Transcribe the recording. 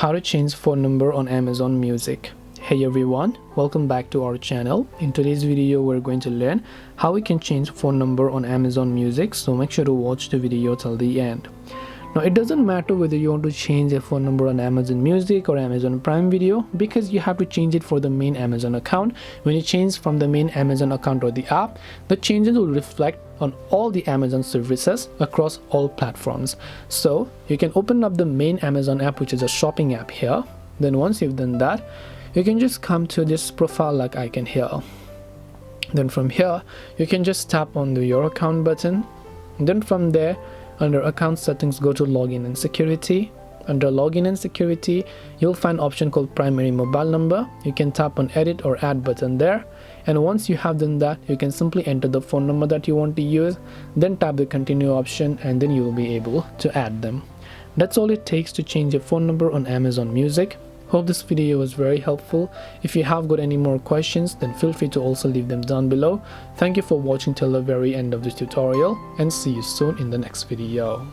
how to change phone number on Amazon Music. Hey everyone, welcome back to our channel. In today's video we're going to learn how we can change phone number on Amazon Music, so make sure to watch the video till the end. Now it doesn't matter whether you want to change a phone number on Amazon Music or Amazon Prime Video, because you have to change it for the main Amazon account. When you change from the main Amazon account or the app, the changes will reflect on all the Amazon services across all platforms. So you can open up the main Amazon app, which is a shopping app here. Then once you've done that, you can just come to this profile like icon here. Then from here you can just tap on the your account button. And then from there, under account settings, go to login and security. Under login and security, you'll find option called primary mobile number. You can tap on edit or add button there, and once you have done that, you can simply enter the phone number that you want to use, then tap the continue option, and then you will be able to add them. That's all it takes to change your phone number on Amazon Music. Hope this video was very helpful. If you have got any more questions, then feel free to also leave them down below. Thank you for watching till the very end of this tutorial, and see you soon in the next video.